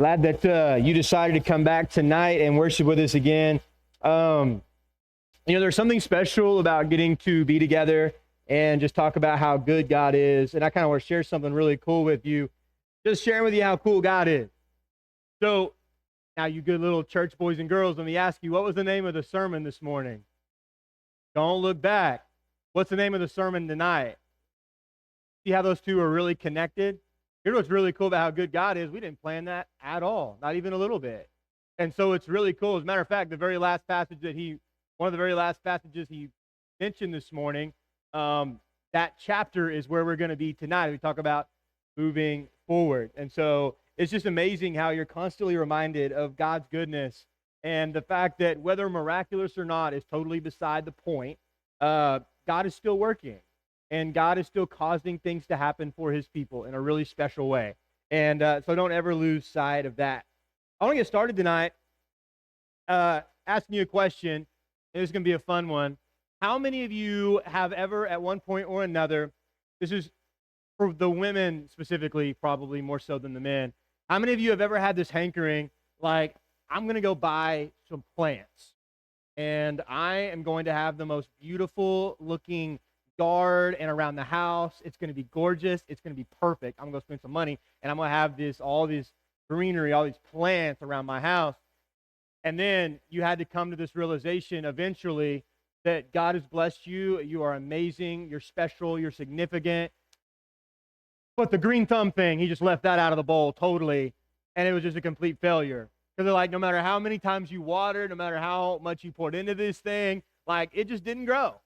Glad that you decided to come back tonight and worship with us again. There's something special about getting to be together and just talk about how good God is. And I kind of want to share something really cool with you, just sharing with you how cool God is. So now, you good little church boys and girls, let me ask you, what was the name of the sermon this morning? Don't look back. What's the name of the sermon tonight? See how those two are really connected? Here's what's really cool about how good God is. We didn't plan that at all, not even a little bit. And so it's really cool. As a matter of fact, one of the very last passages he mentioned this morning, that chapter is where we're going to be tonight. We talk about moving forward. And so it's just amazing how you're constantly reminded of God's goodness and the fact that whether miraculous or not is totally beside the point. God is still working. And God is still causing things to happen for his people in a really special way. And so don't ever lose sight of that. I want to get started tonight asking you a question. This is going to be a fun one. How many of you have ever, at one point or another, this is for the women specifically, probably more so than the men, how many of you have ever had this hankering, like, I'm going to go buy some plants, and I am going to have the most beautiful looking yard and around the house. It's going to be gorgeous. It's going to be perfect. I'm going to spend some money, and I'm going to have all this greenery, all these plants around my house. And then you had to come to this realization eventually that God has blessed you. You are amazing. You're special. You're significant. But the green thumb thing, he just left that out of the bowl totally, and it was just a complete failure. Because they're like, no matter how many times you watered, no matter how much you poured into this thing, like, it just didn't grow.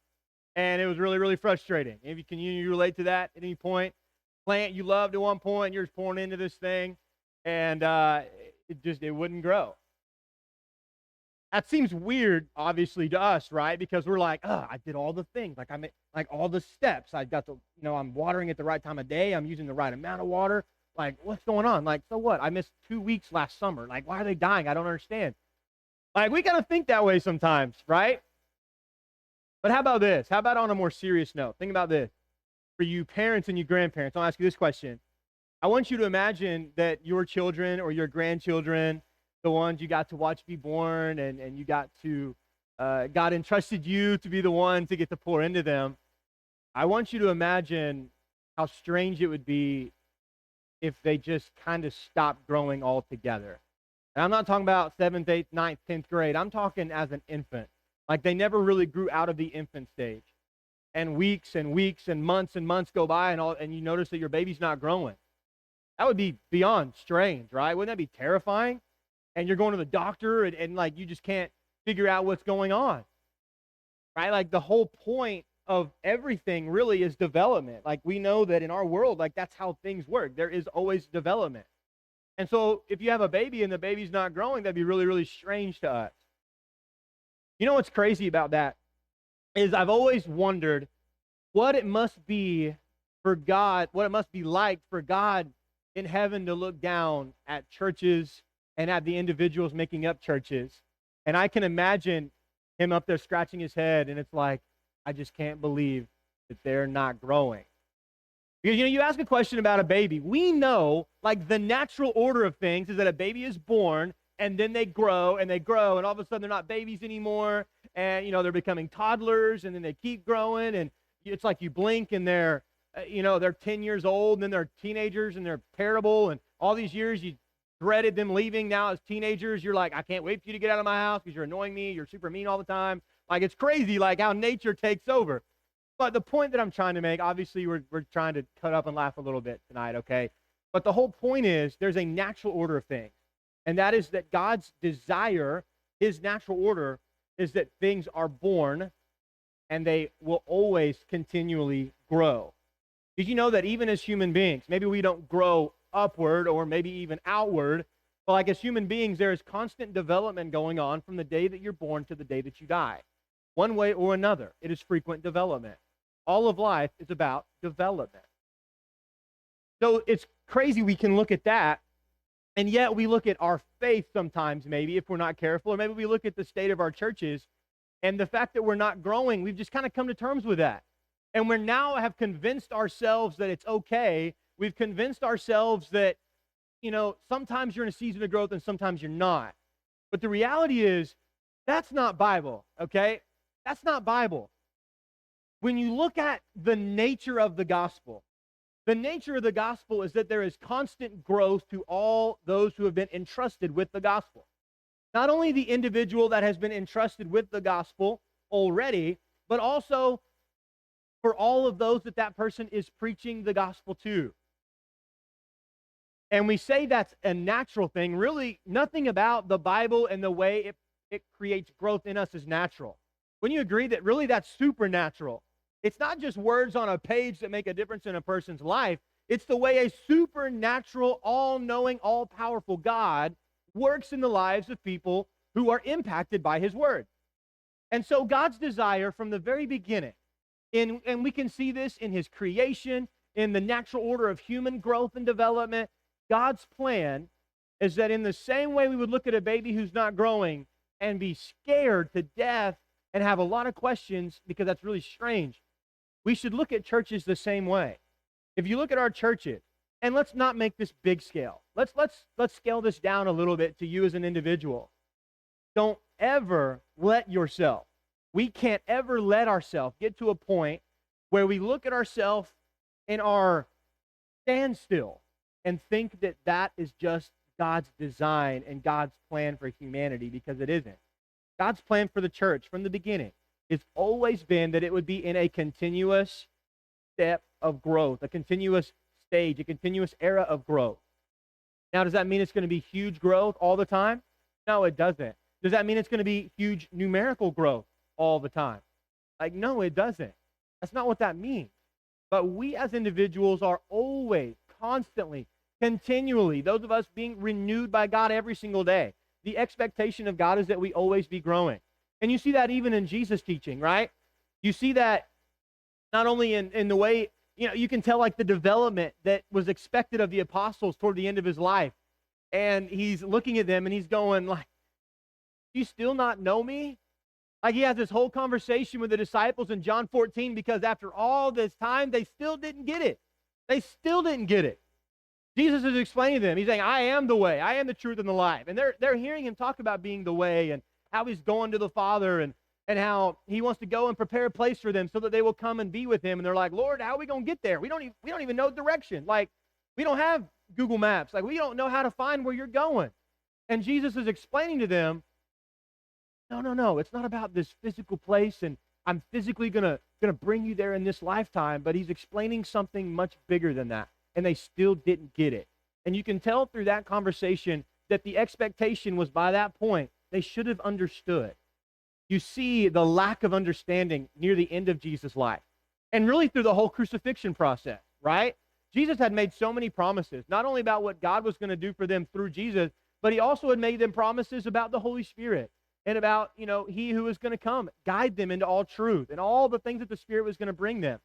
And it was really, really frustrating. Can you relate to that at any point? Plant you loved at one point, you're just pouring into this thing, and it wouldn't grow. That seems weird, obviously, to us, right? Because we're like, I did all the things. Like, I made like all the steps. I got I'm watering at the right time of day. I'm using the right amount of water. Like, what's going on? Like, so what? I missed 2 weeks last summer. Like, why are they dying? I don't understand. Like, we kind of think that way sometimes, right? But how about this? How about on a more serious note? Think about this. For you parents and you grandparents, I'll ask you this question. I want you to imagine that your children or your grandchildren, the ones you got to watch be born and you got to, God entrusted you to be the one to get to pour into them. I want you to imagine how strange it would be if they just kind of stopped growing altogether. And I'm not talking about 7th, 8th, 9th, 10th grade. I'm talking as an infant. Like, they never really grew out of the infant stage. And weeks and months go by, and you notice that your baby's not growing. That would be beyond strange, right? Wouldn't that be terrifying? And you're going to the doctor, and like, you just can't figure out what's going on, right? Like, the whole point of everything really is development. Like, we know that in our world, like, that's how things work. There is always development. And so if you have a baby and the baby's not growing, that'd be really, really strange to us. You know what's crazy about that is I've always wondered what it must be for God, what it must be like for God in heaven to look down at churches and at the individuals making up churches. And I can imagine him up there scratching his head, and it's like, I just can't believe that they're not growing. Because, you ask a question about a baby. We know, like, the natural order of things is that a baby is born, and then they grow, and all of a sudden they're not babies anymore, and, they're becoming toddlers, and then they keep growing, and it's like you blink, and they're 10 years old, and then they're teenagers, and they're terrible, and all these years you dreaded them leaving. Now as teenagers, you're like, I can't wait for you to get out of my house because you're annoying me, you're super mean all the time. Like, it's crazy, like, how nature takes over. But the point that I'm trying to make, obviously we're trying to cut up and laugh a little bit tonight, okay? But the whole point is there's a natural order of things. And that is that God's desire, his natural order, is that things are born and they will always continually grow. Did you know that even as human beings, maybe we don't grow upward or maybe even outward, but like as human beings, there is constant development going on from the day that you're born to the day that you die. One way or another, it is frequent development. All of life is about development. So it's crazy we can look at that. And yet we look at our faith sometimes, maybe, if we're not careful, or maybe we look at the state of our churches, and the fact that we're not growing, we've just kind of come to terms with that. And we now have convinced ourselves that it's okay. We've convinced ourselves that, sometimes you're in a season of growth and sometimes you're not. But the reality is, that's not Bible, okay? That's not Bible. When you look at the nature of the gospel is that there is constant growth to all those who have been entrusted with the gospel. Not only the individual that has been entrusted with the gospel already, but also for all of those that person is preaching the gospel to. And we say that's a natural thing. Really, nothing about the Bible and the way it creates growth in us is natural. Wouldn't you agree that really that's supernatural? It's not just words on a page that make a difference in a person's life. It's the way a supernatural, all-knowing, all-powerful God works in the lives of people who are impacted by his word. And so God's desire from the very beginning, and we can see this in his creation, in the natural order of human growth and development, God's plan is that in the same way we would look at a baby who's not growing and be scared to death and have a lot of questions because that's really strange, we should look at churches the same way. If you look at our churches, and let's not make this big scale. Let's scale this down a little bit to you as an individual. Don't ever let yourself, we can't ever let ourselves get to a point where we look at ourselves in our standstill and think that that is just God's design and God's plan for humanity, because it isn't. God's plan for the church from the beginning has always been that it would be in a continuous step of growth, a continuous stage, a continuous era of growth. Now, does that mean it's going to be huge growth all the time? No, it doesn't. Does that mean it's going to be huge numerical growth all the time? No, it doesn't. That's not what that means. But we as individuals are always, constantly, continually, those of us being renewed by God every single day. The expectation of God is that we always be growing. And you see that even in Jesus' teaching, right? You see that not only in the way, you can tell the development that was expected of the apostles toward the end of his life. And he's looking at them and he's going do you still not know me? He has this whole conversation with the disciples in John 14 because after all this time, they still didn't get it. They still didn't get it. Jesus is explaining to them. He's saying, I am the way, I am the truth and the life. And they're hearing him talk about being the way and how he's going to the Father and how he wants to go and prepare a place for them so that they will come and be with him. And they're like, Lord, how are we going to get there? We don't even know direction. We don't have Google Maps. We don't know how to find where you're going. And Jesus is explaining to them, no, it's not about this physical place and I'm physically gonna bring you there in this lifetime, but he's explaining something much bigger than that. And they still didn't get it. And you can tell through that conversation that the expectation was by that point, they should have understood. You see the lack of understanding near the end of Jesus' life. And really through the whole crucifixion process, right? Jesus had made so many promises, not only about what God was going to do for them through Jesus, but he also had made them promises about the Holy Spirit and about, he who was going to come, guide them into all truth and all the things that the Spirit was going to bring them.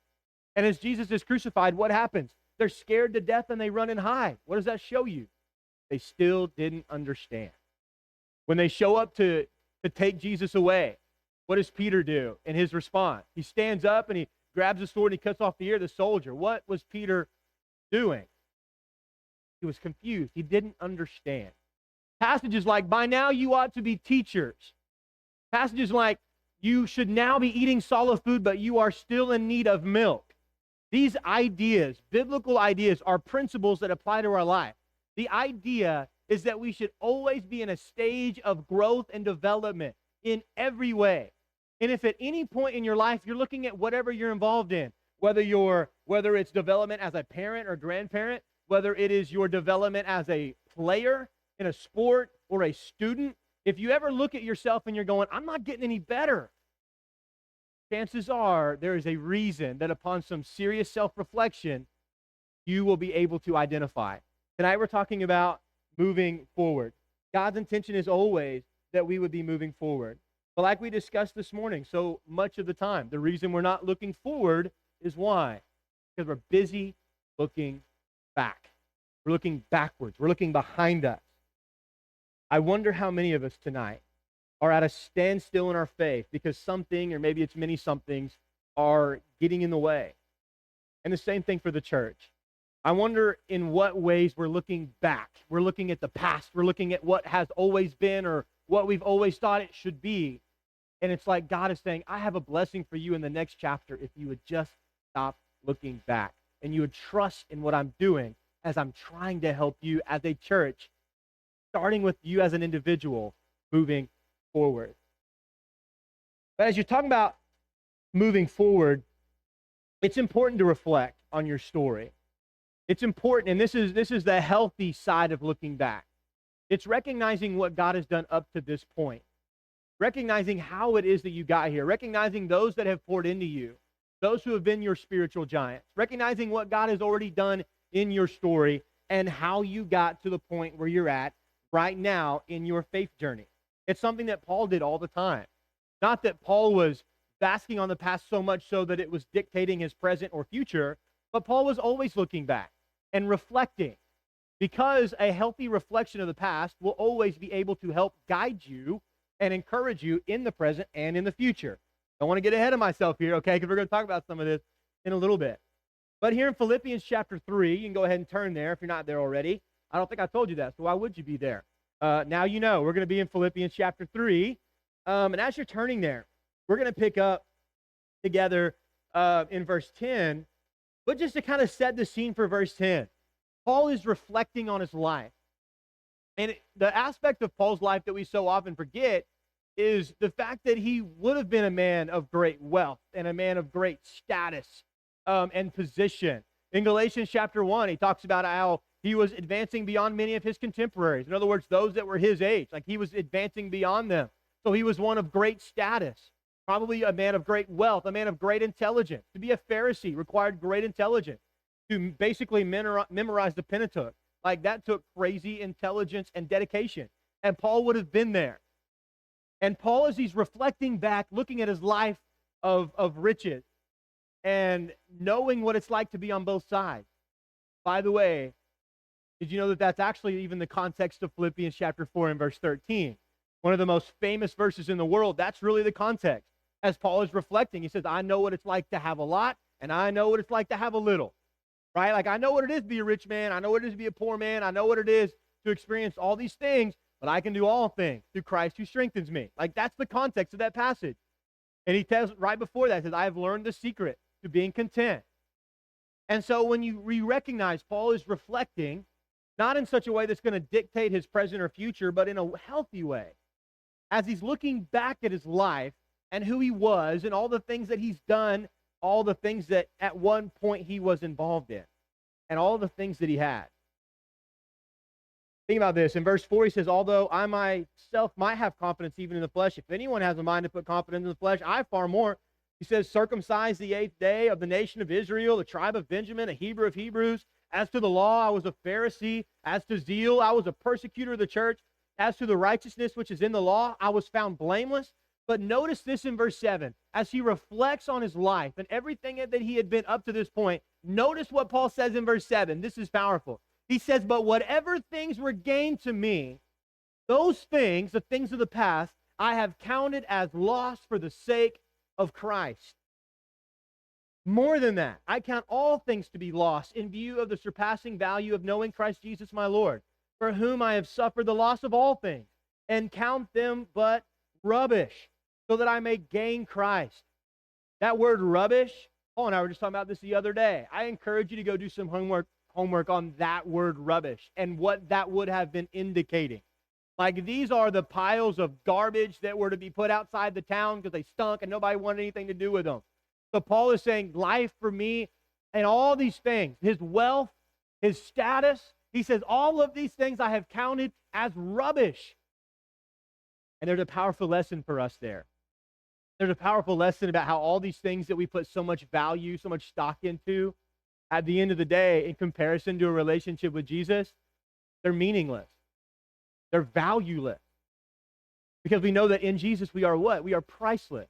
And as Jesus is crucified, what happens? They're scared to death and they run and hide. What does that show you? They still didn't understand. When they show up to take Jesus away, what does Peter do in his response? He stands up and he grabs a sword and he cuts off the ear of the soldier. What was Peter doing? He was confused. He didn't understand. Passages like, by now you ought to be teachers. Passages like, you should now be eating solid food, but you are still in need of milk. These ideas, biblical ideas, are principles that apply to our life. The idea is that we should always be in a stage of growth and development in every way. And if at any point in your life you're looking at whatever you're involved in, whether it's development as a parent or grandparent, whether it is your development as a player in a sport or a student, if you ever look at yourself and you're going, I'm not getting any better, chances are there is a reason that upon some serious self-reflection, you will be able to identify. Tonight we're talking about moving forward. God's intention is always that we would be moving forward. But like we discussed this morning so much of the time, the reason we're not looking forward is why? Because we're busy looking back. We're looking backwards. We're looking behind us. I wonder how many of us tonight are at a standstill in our faith because something, or maybe it's many somethings, are getting in the way. And the same thing for the church. I wonder in what ways we're looking back. We're looking at the past. We're looking at what has always been or what we've always thought it should be. And it's like God is saying, I have a blessing for you in the next chapter if you would just stop looking back and you would trust in what I'm doing as I'm trying to help you as a church, starting with you as an individual, moving forward. But as you're talking about moving forward, it's important to reflect on your story. It's important, and this is the healthy side of looking back. It's recognizing what God has done up to this point, recognizing how it is that you got here, recognizing those that have poured into you, those who have been your spiritual giants, recognizing what God has already done in your story and how you got to the point where you're at right now in your faith journey. It's something that Paul did all the time. Not that Paul was basking on the past so much so that it was dictating his present or future, but Paul was always looking back and reflecting, because a healthy reflection of the past will always be able to help guide you and encourage you in the present and in the future. I want to get ahead of myself here, okay, because we're going to talk about some of this in a little bit. But here in Philippians chapter 3, you can go ahead and turn there if you're not there already. I don't think I told you that, so why would you be there? Now you know. We're going to be in Philippians chapter 3. And as you're turning there, we're going to pick up together in verse 10. But just to kind of set the scene for verse 10, Paul is reflecting on his life. And the aspect of Paul's life that we so often forget is the fact that he would have been a man of great wealth and a man of great status and position. In Galatians chapter 1, he talks about how he was advancing beyond many of his contemporaries. In other words, those that were his age, like he was advancing beyond them. So he was one of great status, probably a man of great wealth, a man of great intelligence. To be a Pharisee required great intelligence. To basically memorize the Pentateuch, like that took crazy intelligence and dedication. And Paul would have been there. And Paul, as he's reflecting back, looking at his life of riches and knowing what it's like to be on both sides. By the way, did you know that that's actually even the context of Philippians chapter 4 and verse 13? One of the most famous verses in the world. That's really the context. As Paul is reflecting, he says, I know what it's like to have a lot, and I know what it's like to have a little. Right? Like, I know what it is to be a rich man. I know what it is to be a poor man. I know what it is to experience all these things, but I can do all things through Christ who strengthens me. Like, that's the context of that passage. And he tells right before that, he says, I have learned the secret to being content. And so when you recognize Paul is reflecting, not in such a way that's going to dictate his present or future, but in a healthy way. As he's looking back at his life and who he was and all the things that he's done, all the things that at one point he was involved in, and all the things that he had. Think about this. In verse 4, he says, although I myself might have confidence even in the flesh, if anyone has a mind to put confidence in the flesh, I far more. He says, circumcised the 8th day of the nation of Israel, the tribe of Benjamin, a Hebrew of Hebrews. As to the law, I was a Pharisee. As to zeal, I was a persecutor of the church. As to the righteousness which is in the law, I was found blameless. But notice this in verse 7. As he reflects on his life and everything that he had been up to this point, notice what Paul says in verse 7. This is powerful. He says, but whatever things were gained to me, those things, the things of the past, I have counted as loss for the sake of Christ. More than that, I count all things to be lost in view of the surpassing value of knowing Christ Jesus my Lord, for whom I have suffered the loss of all things, and count them but rubbish, so that I may gain Christ. That word rubbish, Paul and I were just talking about this the other day. I encourage you to go do some homework on that word rubbish and what that would have been indicating. Like, these are the piles of garbage that were to be put outside the town because they stunk and nobody wanted anything to do with them. So Paul is saying life for me and all these things, his wealth, his status, he says all of these things I have counted as rubbish. And there's a powerful lesson for us there. There's a powerful lesson about how all these things that we put so much value, so much stock into, at the end of the day, in comparison to a relationship with Jesus, they're meaningless. They're valueless. Because we know that in Jesus we are what? We are priceless.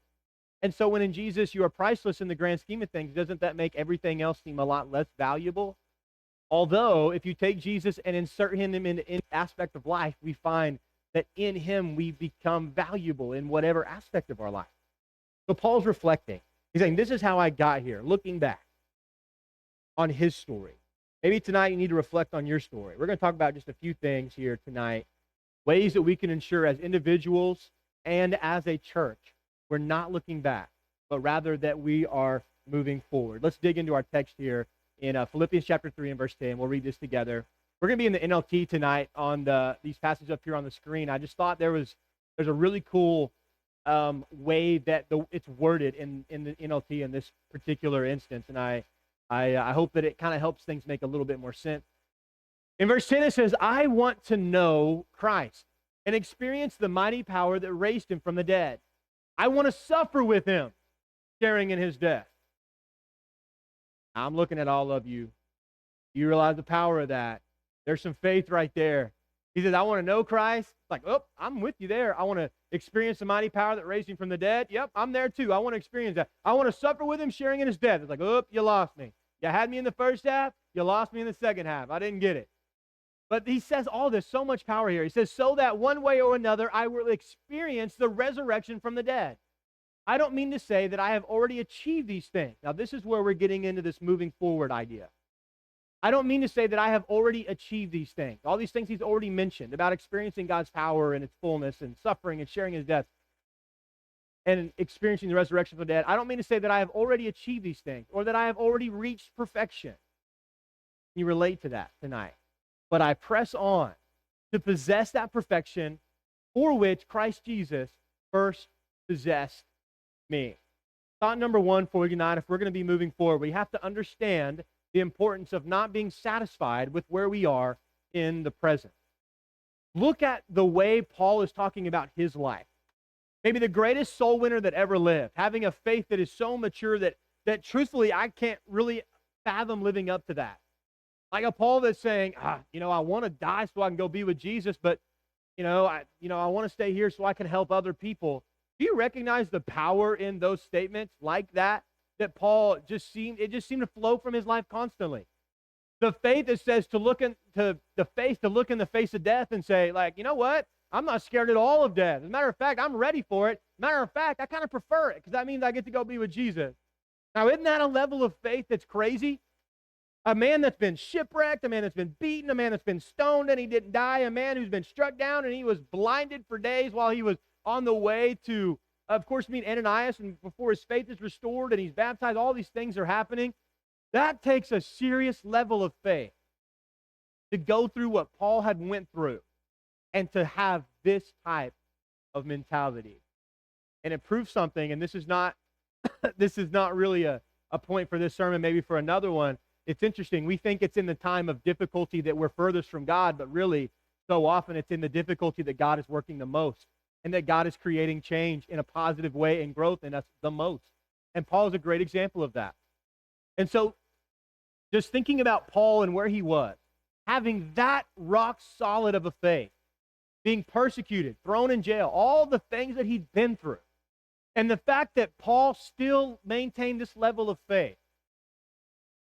And so when in Jesus you are priceless in the grand scheme of things, doesn't that make everything else seem a lot less valuable? Although, if you take Jesus and insert him in any aspect of life, we find that in him we become valuable in whatever aspect of our life. So Paul's reflecting. He's saying, this is how I got here, looking back on his story. Maybe tonight you need to reflect on your story. We're going to talk about just a few things here tonight, ways that we can ensure as individuals and as a church, we're not looking back, but rather that we are moving forward. Let's dig into our text here in Philippians chapter 3 and verse 10. We'll read this together. We're going to be in the NLT tonight on these passages up here on the screen. I just thought there's a really cool way that it's worded in the NLT in this particular instance, and I hope that it kind of helps things make a little bit more sense. In verse 10, it says, I want to know Christ and experience the mighty power that raised him from the dead. I want to suffer with him, sharing in his death. Now, I'm looking at all of you. You realize the power of that. There's some faith right there. He says, I want to know Christ. Like, oh, I'm with you there. I want to experience the mighty power that raised him from the dead. Yep, I'm there too. I want to experience that. I want to suffer with him, sharing in his death. It's like, oh, you lost me. You had me in the first half. You lost me in the second half. I didn't get it. But he says all this, so much power here. He says, so that one way or another, I will experience the resurrection from the dead. I don't mean to say that I have already achieved these things. Now, this is where we're getting into this moving forward idea. I don't mean to say that I have already achieved these things. All these things he's already mentioned about experiencing God's power and its fullness and suffering and sharing his death and experiencing the resurrection from the dead. I don't mean to say that I have already achieved these things or that I have already reached perfection. You relate to that tonight. But I press on to possess that perfection for which Christ Jesus first possessed me. Thought number one for you tonight, if we're going to be moving forward, we have to understand the importance of not being satisfied with where we are in the present. Look at the way Paul is talking about his life. Maybe the greatest soul winner that ever lived, having a faith that is so mature that truthfully I can't really fathom living up to that. Like a Paul that's saying, I want to die so I can go be with Jesus, but I want to stay here so I can help other people. Do you recognize the power in those statements like that Paul just seemed to flow from his life constantly? The faith that says to look in the face of death and say, like, you know what? I'm not scared at all of death. As a matter of fact, I'm ready for it. Matter of fact, I kind of prefer it because that means I get to go be with Jesus. Now, isn't that a level of faith that's crazy? A man that's been shipwrecked, a man that's been beaten, a man that's been stoned and he didn't die, a man who's been struck down and he was blinded for days while he was on the way to, of course, meet Ananias, and before his faith is restored and he's baptized, all these things are happening. That takes a serious level of faith to go through what Paul had went through and to have this type of mentality. And it proves something, and this is not really a point for this sermon, maybe for another one. It's interesting. We think it's in the time of difficulty that we're furthest from God, but really, so often it's in the difficulty that God is working the most and that God is creating change in a positive way and growth in us the most. And Paul is a great example of that. And so just thinking about Paul and where he was, having that rock solid of a faith, being persecuted, thrown in jail, all the things that he'd been through, and the fact that Paul still maintained this level of faith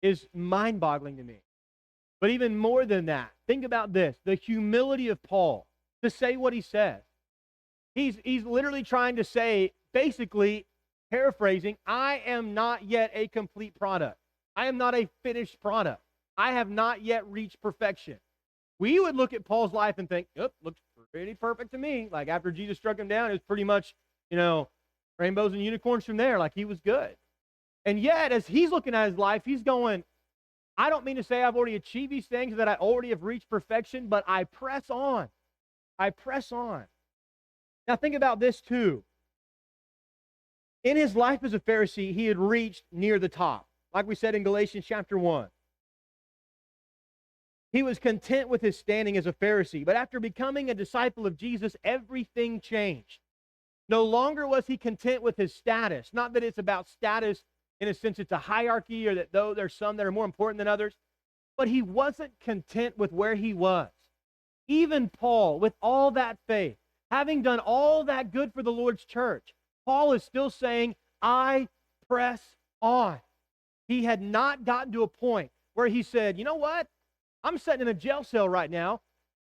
is mind-boggling to me. But even more than that, think about this, the humility of Paul to say what he says. He's literally trying to say, basically, paraphrasing, I am not yet a complete product. I am not a finished product. I have not yet reached perfection. We would look at Paul's life and think, yep, looks pretty perfect to me. Like after Jesus struck him down, it was pretty much, rainbows and unicorns from there. Like he was good. And yet, as he's looking at his life, he's going, I don't mean to say I've already achieved these things, that I already have reached perfection, but I press on. I press on. Now think about this too. In his life as a Pharisee, he had reached near the top. Like we said in Galatians chapter 1. He was content with his standing as a Pharisee, but after becoming a disciple of Jesus, everything changed. No longer was he content with his status. Not that it's about status in a sense it's a hierarchy or that though there's some that are more important than others, but he wasn't content with where he was. Even Paul, with all that faith, having done all that good for the Lord's church, Paul is still saying, I press on. He had not gotten to a point where he said, you know what? I'm sitting in a jail cell right now.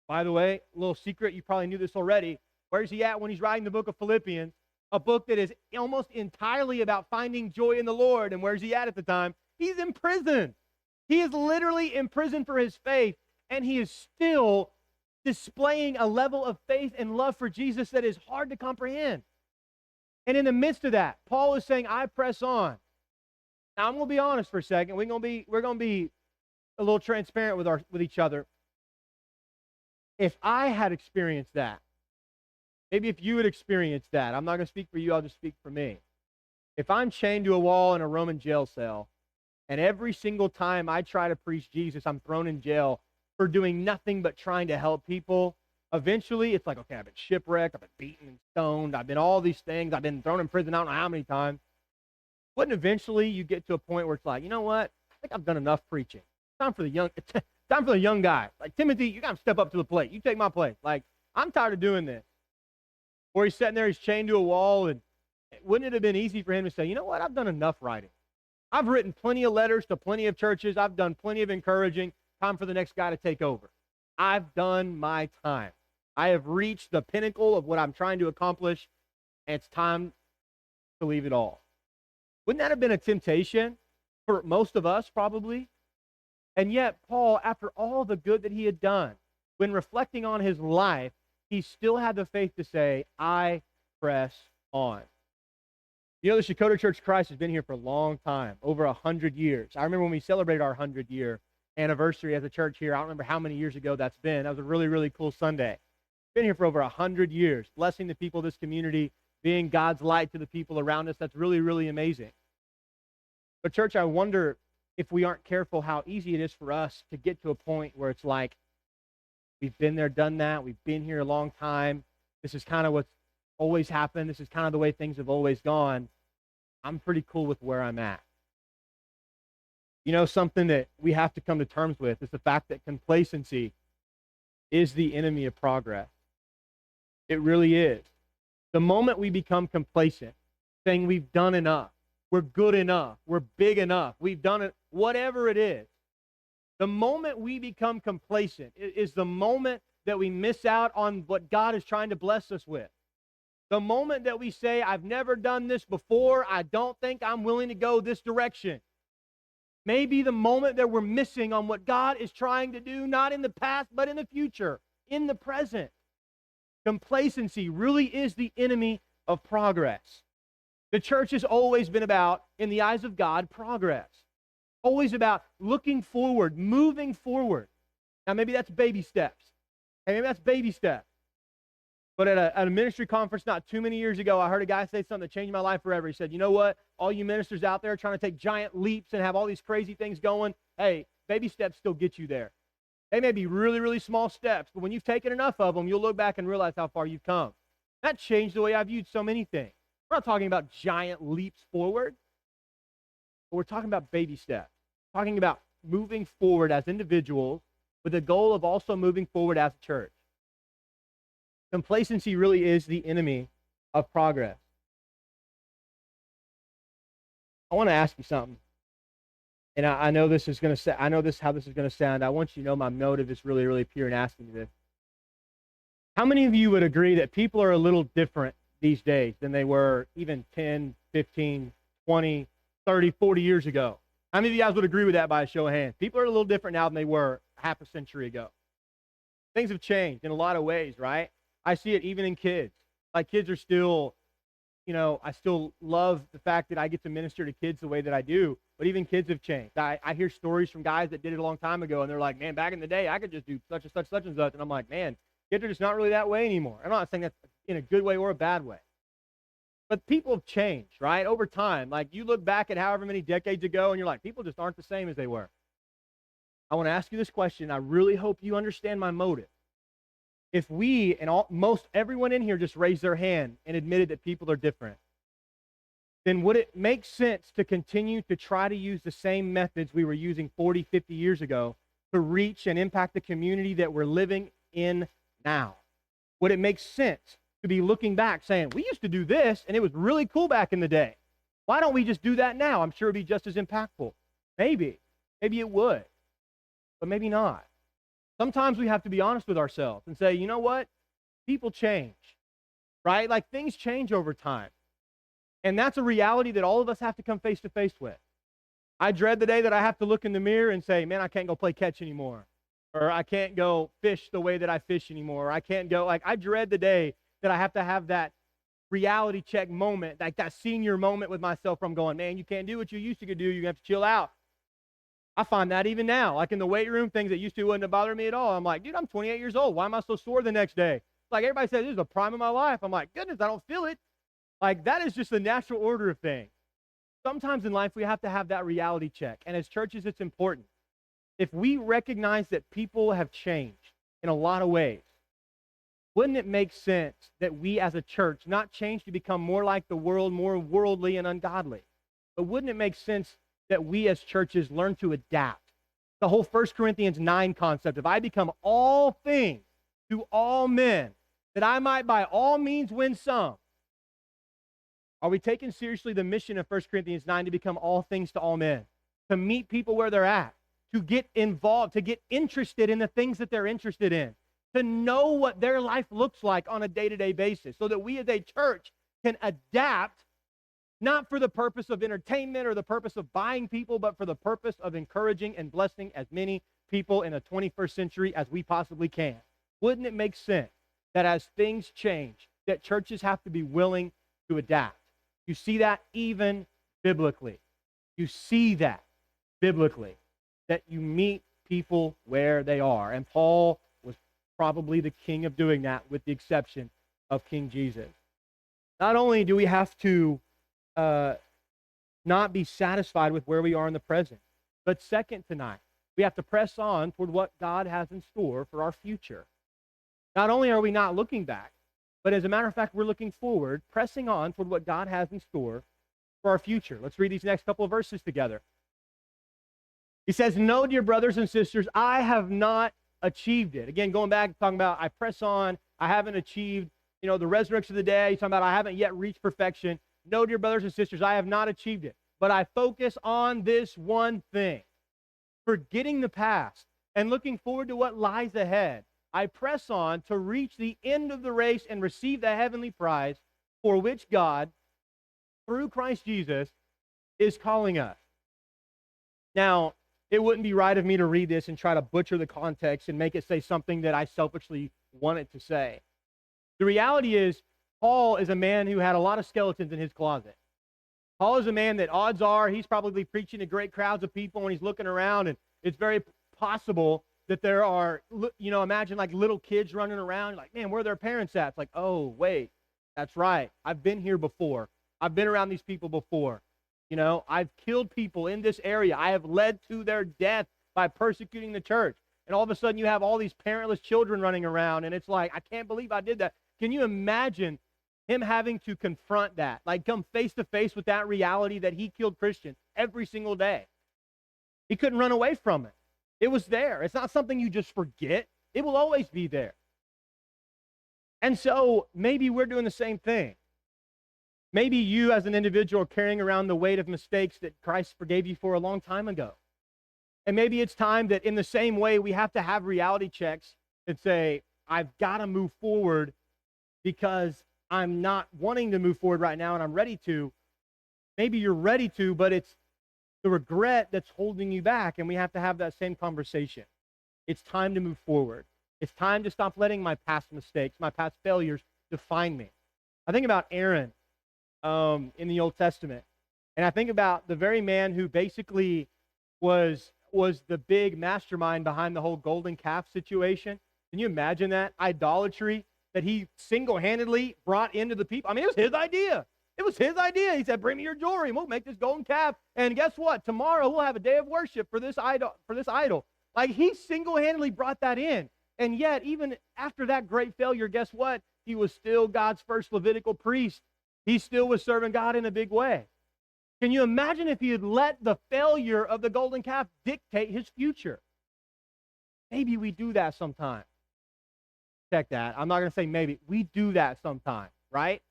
By the way, a little secret, you probably knew this already. Where's he at when he's writing the book of Philippians? A book that is almost entirely about finding joy in the Lord. And where's he at the time? He's in prison. He is literally in prison for his faith, and he is still displaying a level of faith and love for Jesus that is hard to comprehend. And in the midst of that, Paul is saying, I press on. Now, I'm going to be honest for a second. We're going to be a little transparent with each other. If I had experienced that, maybe if you had experienced that, I'm not going to speak for you, I'll just speak for me. If I'm chained to a wall in a Roman jail cell, and every single time I try to preach Jesus, I'm thrown in jail for doing nothing but trying to help people, eventually it's like, okay, I've been shipwrecked, I've been beaten and stoned, I've been all these things, I've been thrown in prison I don't know how many times. Wouldn't eventually you get to a point where it's like, you know what? I think I've done enough preaching. Time for the young guy. Like, Timothy, you got to step up to the plate. You take my place. Like, I'm tired of doing this. Or he's sitting there, he's chained to a wall, and wouldn't it have been easy for him to say, you know what? I've done enough writing. I've written plenty of letters to plenty of churches. I've done plenty of encouraging. Time for the next guy to take over. I've done my time. I have reached the pinnacle of what I'm trying to accomplish, and it's time to leave it all. Wouldn't that have been a temptation for most of us, probably? And yet, Paul, after all the good that he had done, when reflecting on his life, he still had the faith to say, I press on. You know, the Shakota Church of Christ has been here for a long time, over 100 years. I remember when we celebrated our 100-year anniversary as a church here. I don't remember how many years ago that's been. That was a really, really cool Sunday. Been here for over 100 years, blessing the people of this community, being God's light to the people around us. That's really, really amazing. But church, I wonder if we aren't careful how easy it is for us to get to a point where it's like, we've been there, done that. We've been here a long time. This is kind of what's always happened. This is kind of the way things have always gone. I'm pretty cool with where I'm at. You know, something that we have to come to terms with is the fact that complacency is the enemy of progress. It really is. The moment we become complacent, saying we've done enough, we're good enough, we're big enough, we've done it, whatever it is, the moment we become complacent is the moment that we miss out on what God is trying to bless us with. The moment that we say, I've never done this before, I don't think I'm willing to go this direction. Maybe the moment that we're missing on what God is trying to do, not in the past, but in the future, in the present. Complacency really is the enemy of progress. The church has always been about, in the eyes of God, progress. Always about looking forward, moving forward. Now, maybe that's baby steps. Hey, maybe that's baby steps. But at a ministry conference not too many years ago, I heard a guy say something that changed my life forever. He said, you know what? All you ministers out there trying to take giant leaps and have all these crazy things going, hey, baby steps still get you there. They may be really, really small steps, but when you've taken enough of them, you'll look back and realize how far you've come. That changed the way I viewed so many things. We're not talking about giant leaps forward, but we're talking about baby steps. Talking about moving forward as individuals with the goal of also moving forward as a church. Complacency really is the enemy of progress. I want to ask you something. And I know this is going to. I know how this is going to sound. I want you to know my motive is really, really pure in asking you this. How many of you would agree that people are a little different these days than they were even 10, 15, 20, 30, 40 years ago? How many of you guys would agree with that by a show of hands? People are a little different now than they were half a century ago. Things have changed in a lot of ways, right? I see it even in kids. Like, kids are still, I still love the fact that I get to minister to kids the way that I do, but even kids have changed. I hear stories from guys that did it a long time ago, and they're like, man, back in the day, I could just do such and such, such and such. And I'm like, man, kids are just not really that way anymore. I'm not saying that's in a good way or a bad way. But people have changed, right, over time. Like, you look back at however many decades ago, and you're like, people just aren't the same as they were. I want to ask you this question. I really hope you understand my motive. If we and most everyone in here just raised their hand and admitted that people are different, then would it make sense to continue to try to use the same methods we were using 40, 50 years ago to reach and impact the community that we're living in now? Would it make sense to be looking back saying, we used to do this and it was really cool back in the day. Why don't we just do that now? I'm sure it'd be just as impactful. Maybe it would, but maybe not. Sometimes we have to be honest with ourselves and say, you know what? People change, right? Like, things change over time. And that's a reality that all of us have to come face to face with. I dread the day that I have to look in the mirror and say, man, I can't go play catch anymore. Or I can't go fish the way that I fish anymore. Or I can't go, I dread the day that I have to have that reality check moment, like that senior moment with myself from going, man, you can't do what you used to do. You have to chill out. I find that even now, like in the weight room, things that used to wouldn't bother me at all. I'm like, dude, I'm 28 years old. Why am I so sore the next day? Like everybody says, this is the prime of my life. I'm like, goodness, I don't feel it. Like that is just the natural order of things. Sometimes in life, we have to have that reality check. And as churches, it's important. If we recognize that people have changed in a lot of ways, wouldn't it make sense that we as a church not change to become more like the world, more worldly and ungodly? But wouldn't it make sense that we as churches learn to adapt? The whole 1 Corinthians 9 concept, if I become all things to all men, that I might by all means win some. Are we taking seriously the mission of 1 Corinthians 9 to become all things to all men? To meet people where they're at, to get involved, to get interested in the things that they're interested in, to know what their life looks like on a day-to-day basis, so that we as a church can adapt, not for the purpose of entertainment or the purpose of buying people, but for the purpose of encouraging and blessing as many people in the 21st century as we possibly can. Wouldn't it make sense that as things change, that churches have to be willing to adapt? You see that even biblically. You see that biblically, that you meet people where they are. And Paul was probably the king of doing that, with the exception of King Jesus. Not only do we have to not be satisfied with where we are in the present, but second tonight, we have to press on toward what God has in store for our future. Not only are we not looking back, but as a matter of fact, we're looking forward, pressing on toward what God has in store for our future. Let's read these next couple of verses together. He says, no, dear brothers and sisters, I have not achieved it. Again, going back, talking about I press on, I haven't achieved, the resurrection of the day. He's talking about I haven't yet reached perfection. No, dear brothers and sisters, I have not achieved it. But I focus on this one thing, forgetting the past and looking forward to what lies ahead. I press on to reach the end of the race and receive the heavenly prize for which God, through Christ Jesus, is calling us. Now, it wouldn't be right of me to read this and try to butcher the context and make it say something that I selfishly want it to say. The reality is, Paul is a man who had a lot of skeletons in his closet. Paul is a man that odds are he's probably preaching to great crowds of people when he's looking around, and it's very possible that there are, imagine like little kids running around, like, man, where are their parents at? It's like, oh, wait, that's right. I've been here before. I've been around these people before. I've killed people in this area. I have led to their death by persecuting the church. And all of a sudden you have all these parentless children running around, and it's like, I can't believe I did that. Can you imagine him having to confront that, like come face to face with that reality that he killed Christians every single day? He couldn't run away from it. It was there. It's not something you just forget. It will always be there. And so maybe we're doing the same thing. Maybe you as an individual are carrying around the weight of mistakes that Christ forgave you for a long time ago. And maybe it's time that in the same way we have to have reality checks and say, I've got to move forward because I'm not wanting to move forward right now and I'm ready to. Maybe you're ready to, but it's the regret that's holding you back, and we have to have that same conversation. It's time to move forward. It's time to stop letting my past mistakes, my past failures define me. I think about Aaron in the Old Testament, and I think about the very man who basically was the big mastermind behind the whole golden calf situation. Can you imagine that? Idolatry that he single-handedly brought into the people. I mean, it was his idea. It was his idea. He said, bring me your jewelry and we'll make this golden calf. And guess what? Tomorrow we'll have a day of worship for this idol. Like, he single-handedly brought that in. And yet, even after that great failure, guess what? He was still God's first Levitical priest. He still was serving God in a big way. Can you imagine if he had let the failure of the golden calf dictate his future? Maybe we do that sometime. Check that. I'm not going to say maybe. We do that sometime, right?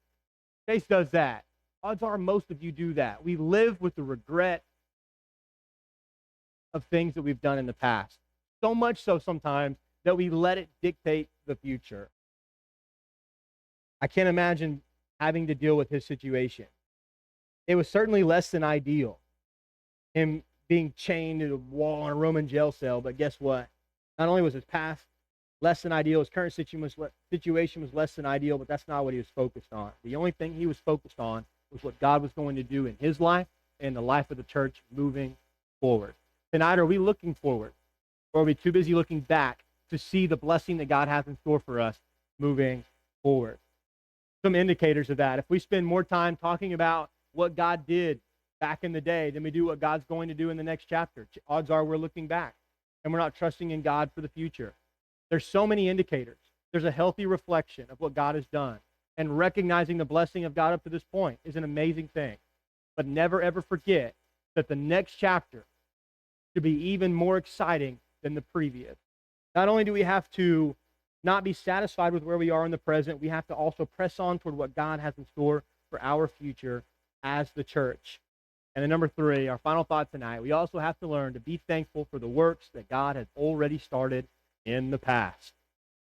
Chase does that. Odds are most of you do that. We live with the regret of things that we've done in the past. So much so sometimes that we let it dictate the future. I can't imagine having to deal with his situation. It was certainly less than ideal. Him being chained to a wall in a Roman jail cell. But guess what? Not only was his past less than ideal, his current situation was less than ideal, but that's not what he was focused on. The only thing he was focused on was what God was going to do in his life and the life of the church moving forward. Tonight, are we looking forward, or are we too busy looking back to see the blessing that God has in store for us moving forward? Some indicators of that. If we spend more time talking about what God did back in the day than we do what God's going to do in the next chapter, odds are we're looking back and we're not trusting in God for the future. There's so many indicators. There's a healthy reflection of what God has done, and recognizing the blessing of God up to this point is an amazing thing. But never ever forget that the next chapter should be even more exciting than the previous. Not only do we have to not be satisfied with where we are in the present, we have to also press on toward what God has in store for our future as the church. And then number 3, our final thought tonight, we also have to learn to be thankful for the works that God has already started in the past.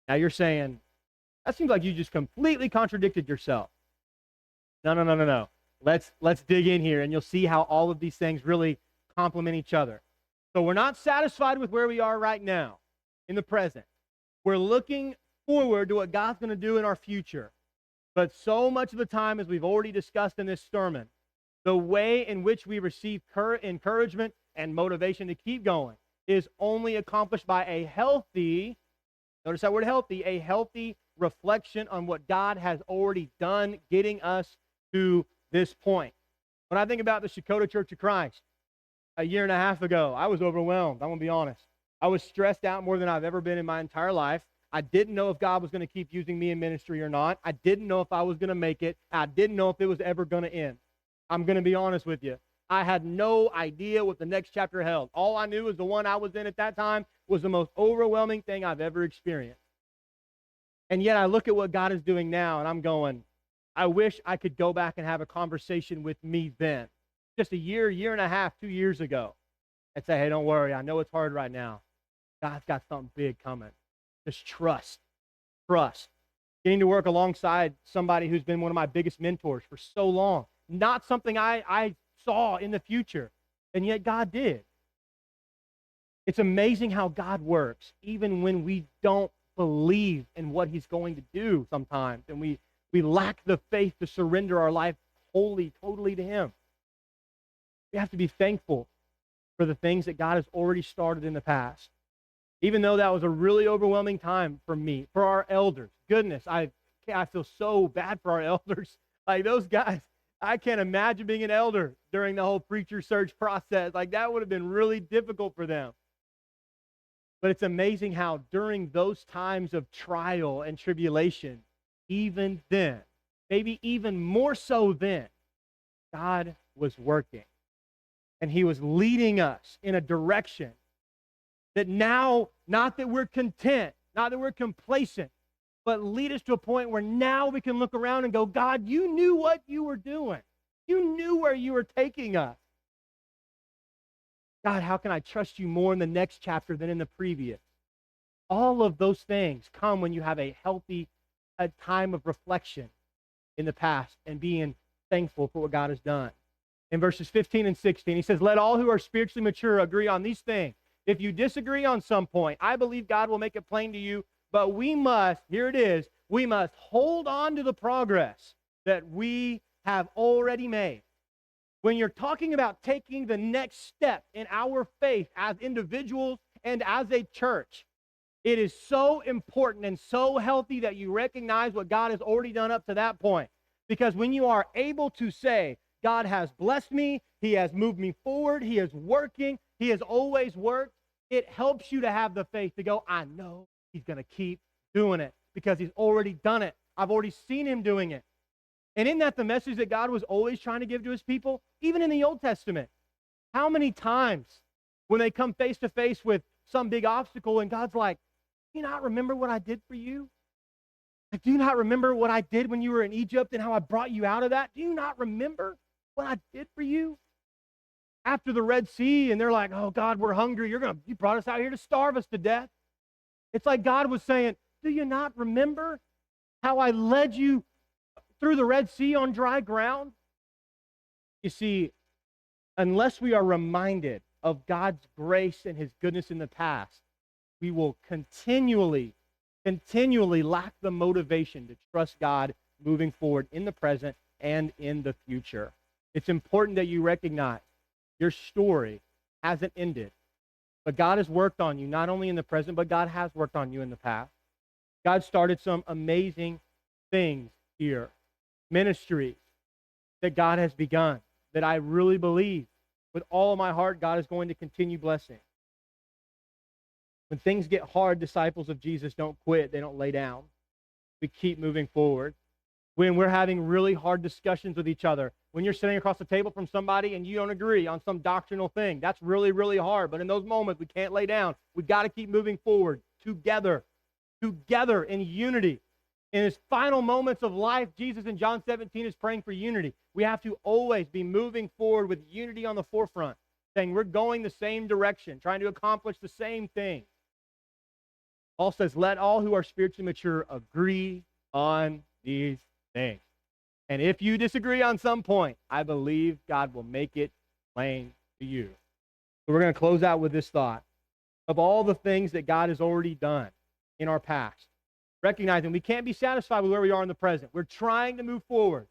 Now you're saying, that seems like you just completely contradicted yourself. No. Let's dig in here, and you'll see how all of these things really complement each other. So we're not satisfied with where we are right now in the present. We're looking forward to what God's going to do in our future. But so much of the time, as we've already discussed in this sermon, the way in which we receive encouragement and motivation to keep going is only accomplished by a healthy, notice that word healthy, a healthy reflection on what God has already done, getting us to this point. When I think about the Shakota Church of Christ, a year and a half ago, I was overwhelmed. I'm going to be honest. I was stressed out more than I've ever been in my entire life. I didn't know if God was going to keep using me in ministry or not. I didn't know if I was going to make it. I didn't know if it was ever going to end. I'm going to be honest with you. I had no idea what the next chapter held. All I knew was the one I was in at that time was the most overwhelming thing I've ever experienced. And yet I look at what God is doing now, and I'm going, I wish I could go back and have a conversation with me then, just a year and a half, 2 years ago, and say, hey, don't worry. I know it's hard right now. God's got something big coming. Just trust. Getting to work alongside somebody who's been one of my biggest mentors for so long. Not something I saw in the future, and yet God did. It's amazing how God works, even when we don't believe in what he's going to do sometimes, and we lack the faith to surrender our life wholly, totally to him. We have to be thankful for the things that God has already started in the past. Even though that was a really overwhelming time for me, for our elders. Goodness, I feel so bad for our elders. Like those guys, I can't imagine being an elder during the whole preacher search process. Like that would have been really difficult for them. But it's amazing how during those times of trial and tribulation, even then, maybe even more so then, God was working. And he was leading us in a direction that now, not that we're content, not that we're complacent, but lead us to a point where now we can look around and go, God, you knew what you were doing. You knew where you were taking us. God, how can I trust you more in the next chapter than in the previous? All of those things come when you have a healthy time of reflection in the past and being thankful for what God has done. In verses 15 and 16, he says, let all who are spiritually mature agree on these things. If you disagree on some point, I believe God will make it plain to you, but we must, here it is, we must hold on to the progress that we have already made. When you're talking about taking the next step in our faith as individuals and as a church, it is so important and so healthy that you recognize what God has already done up to that point. Because when you are able to say, God has blessed me, he has moved me forward, he is working, he has always worked, it helps you to have the faith to go, I know he's going to keep doing it because he's already done it. I've already seen him doing it. And isn't that the message that God was always trying to give to his people? Even in the Old Testament. How many times when they come face to face with some big obstacle and God's like, do you not remember what I did for you? Like, do you not remember what I did when you were in Egypt and how I brought you out of that? Do you not remember what I did for you? After the Red Sea, and they're like, oh, God, we're hungry. You brought us out here to starve us to death. It's like God was saying, do you not remember how I led you through the Red Sea on dry ground? You see, unless we are reminded of God's grace and his goodness in the past, we will continually lack the motivation to trust God moving forward in the present and in the future. It's important that you recognize your story hasn't ended, but God has worked on you, not only in the present, but God has worked on you in the past. God started some amazing things here, ministries that God has begun, that I really believe with all of my heart God is going to continue blessing. When things get hard, disciples of Jesus don't quit. They don't lay down. We keep moving forward. When we're having really hard discussions with each other, when you're sitting across the table from somebody and you don't agree on some doctrinal thing, that's really, really hard. But in those moments, we can't lay down. We've got to keep moving forward together in unity. In his final moments of life, Jesus in John 17 is praying for unity. We have to always be moving forward with unity on the forefront, saying we're going the same direction, trying to accomplish the same thing. Paul says, let all who are spiritually mature agree on these things. And if you disagree on some point, I believe God will make it plain to you. So we're going to close out with this thought. Of all the things that God has already done in our past, recognizing we can't be satisfied with where we are in the present. We're trying to move forward,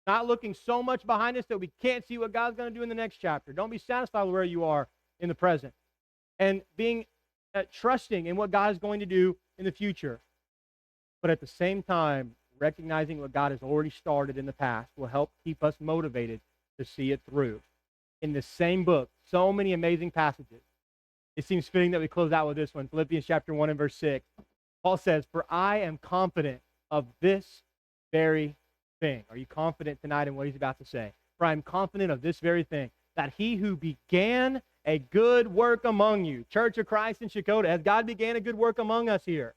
not looking so much behind us that we can't see what God's going to do in the next chapter. Don't be satisfied with where you are in the present. And being trusting in what God is going to do in the future. But at the same time, recognizing what God has already started in the past will help keep us motivated to see it through. In the same book, so many amazing passages. It seems fitting that we close out with this one, Philippians chapter 1 and verse 6. Paul says, for I am confident of this very thing. Are you confident tonight in what he's about to say? For I am confident of this very thing, that he who began a good work among you, Church of Christ in Chakotah, has God began a good work among us here?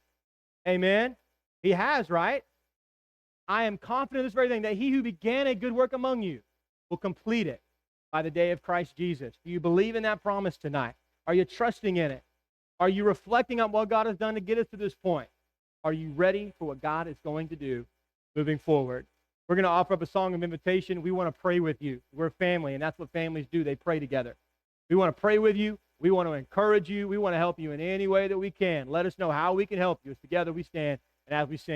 Amen? He has, right? I am confident of this very thing, that he who began a good work among you will complete it by the day of Christ Jesus. Do you believe in that promise tonight? Are you trusting in it? Are you reflecting on what God has done to get us to this point? Are you ready for what God is going to do moving forward? We're going to offer up a song of invitation. We want to pray with you. We're family, and that's what families do. They pray together. We want to pray with you. We want to encourage you. We want to help you in any way that we can. Let us know how we can help you. As together we stand and as we sing.